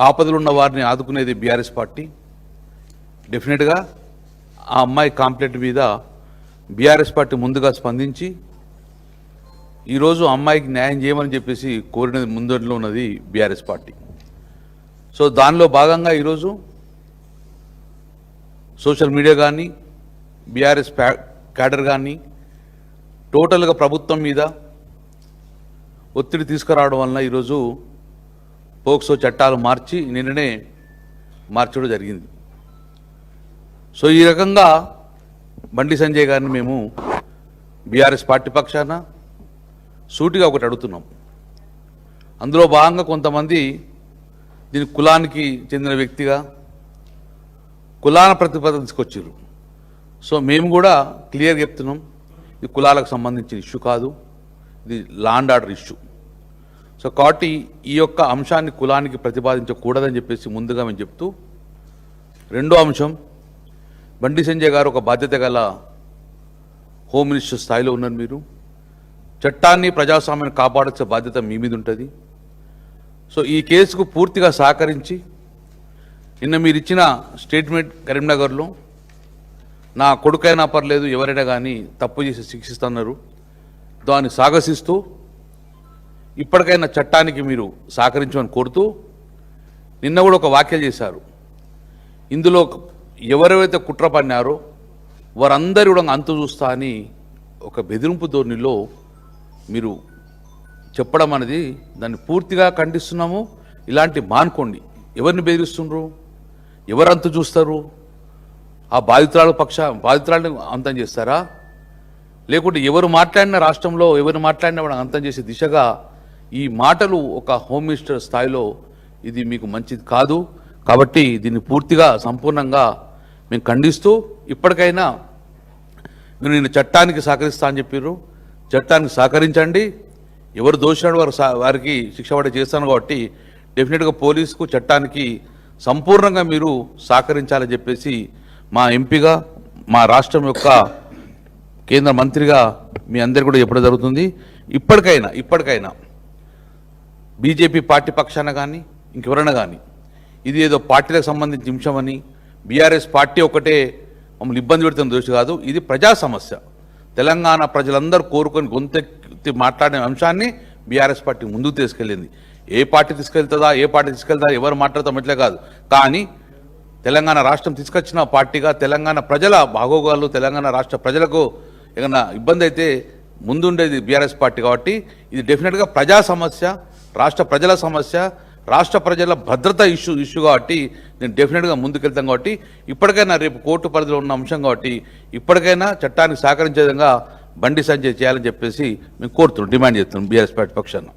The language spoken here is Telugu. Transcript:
ఆపదలు ఉన్న వారిని ఆదుకునేది బీఆర్ఎస్ పార్టీ. డెఫినెట్గా ఆ అమ్మాయి కాంప్లైంట్ మీద బీఆర్ఎస్ పార్టీ ముందుగా స్పందించి ఈరోజు అమ్మాయికి న్యాయం చేయమని చెప్పేసి కోరినది ముందంలో ఉన్నది బీఆర్ఎస్ పార్టీ. సో దానిలో భాగంగా ఈరోజు సోషల్ మీడియా కానీ బీఆర్ఎస్ క్యాడర్ కానీ టోటల్గా ప్రభుత్వం మీద ఒత్తిడి తీసుకురావడం వలన ఈరోజు పోక్సో చట్టాలు మార్చి నిన్ననే మార్చడం జరిగింది. సో ఈ రకంగా బండి సంజయ్ గారిని మేము బీఆర్ఎస్ పార్టీ పక్షాన సూటిగా ఒకటి అడుగుతున్నాం. అందులో భాగంగా కొంతమంది దీని కులానికి చెందిన వ్యక్తిగా కులాల ప్రతిపాదన తీసుకొచ్చారు. సో మేము కూడా క్లియర్గా చెప్తున్నాం, ఇది కులాలకు సంబంధించిన ఇష్యూ కాదు, ఇది law and order issue. So కాబట్టి ఈ యొక్క అంశాన్ని కులానికి ప్రతిపాదించకూడదని చెప్పేసి ముందుగా మేము చెప్తూ, రెండో అంశం, బండి సంజయ్ గారు ఒక బాధ్యత గల హోమ్ మినిస్టర్ స్థాయిలో ఉన్నారు. మీరు చట్టాన్ని ప్రజాస్వామ్యాన్ని కాపాడాల్సిన బాధ్యత మీ మీద ఉంటుంది. సో ఈ కేసుకు పూర్తిగా సహకరించి నిన్న మీరు ఇచ్చిన స్టేట్మెంట్ కరీంనగర్లో నా కొడుకైనా పర్లేదు ఎవరైనా కానీ తప్పు చేసి శిక్షిస్తున్నారు, దాన్ని సాగసిస్తూ ఇప్పటికైనా చట్టానికి మీరు సహకరించమని కోరుతూ నిన్న కూడా ఒక వ్యాఖ్యలు చేశారు. ఇందులో ఎవరెవరైతే కుట్ర పడినారో వారందరూ కూడా అంతు చూస్తా అని ఒక బెదిరింపు ధోరణిలో మీరు చెప్పడం అనేది దాన్ని పూర్తిగా ఖండిస్తున్నాము. ఇలాంటి మానుకోండి. ఎవరిని బెదిరిస్తుండ్రు, ఎవరంతు చూస్తారు? ఆ బాధితురాలని అంతం చేస్తారా? లేకుంటే ఎవరు మాట్లాడిన రాష్ట్రంలో ఎవరు మాట్లాడినా కూడా అంతం చేసే దిశగా ఈ మాటలు ఒక హోమ్ మినిస్టర్ స్థాయిలో ఇది మీకు మంచిది కాదు. కాబట్టి దీన్ని పూర్తిగా సంపూర్ణంగా మేము ఖండిస్తూ ఇప్పటికైనా మీరు నేను చట్టానికి సహకరిస్తా అని చెప్పారు, చట్టానికి సహకరించండి. ఎవరు దోషినాడు వారికి శిక్ష పడే చేస్తాను. కాబట్టి డెఫినెట్గా పోలీసుకు చట్టానికి సంపూర్ణంగా మీరు సహకరించాలని చెప్పేసి మా ఎంపీగా మా రాష్ట్రం యొక్క కేంద్ర మంత్రిగా మీ అందరికీ కూడా చెప్పడం జరుగుతుంది. ఇప్పటికైనా బీజేపీ పార్టీ పక్షాన కానీ ఇంకెవరైనా కానీ ఇది ఏదో పార్టీలకు సంబంధించిన అంశమని బీఆర్ఎస్ పార్టీ ఒకటే మమ్మల్ని ఇబ్బంది పెడుతున్న దోషి కాదు, ఇది ప్రజా సమస్య. తెలంగాణ ప్రజలందరూ కోరుకొని గొంతెత్తి మాట్లాడిన అంశాన్ని బీఆర్ఎస్ పార్టీ ముందుకు తీసుకెళ్ళింది. ఏ పార్టీ తీసుకెళ్తుందా ఎవరు మాట్లాడతాం ఎట్లే కాదు, కానీ తెలంగాణ రాష్ట్రం తీసుకొచ్చిన పార్టీగా తెలంగాణ ప్రజల బాగోగాలు తెలంగాణ రాష్ట్ర ప్రజలకు ఏదైనా ఇబ్బంది అయితే ముందుండేది బీఆర్ఎస్ పార్టీ. కాబట్టి ఇది డెఫినెట్గా ప్రజా సమస్య, రాష్ట్ర ప్రజల సమస్య, రాష్ట్ర ప్రజల భద్రత ఇష్యూ కాబట్టి నేను డెఫినెట్గా ముందుకెళ్తాను. కాబట్టి ఇప్పటికైనా రేపు కోర్టు పరిధిలో ఉన్న అంశం కాబట్టి ఇప్పటికైనా చట్టానికి సహకరించే విధంగా బండి సంజయ్ చేయాలని చెప్పేసి మేము కోరుతున్నాం, డిమాండ్ చేస్తున్నాం బీఆర్ఎస్ పార్టీ పక్షాన.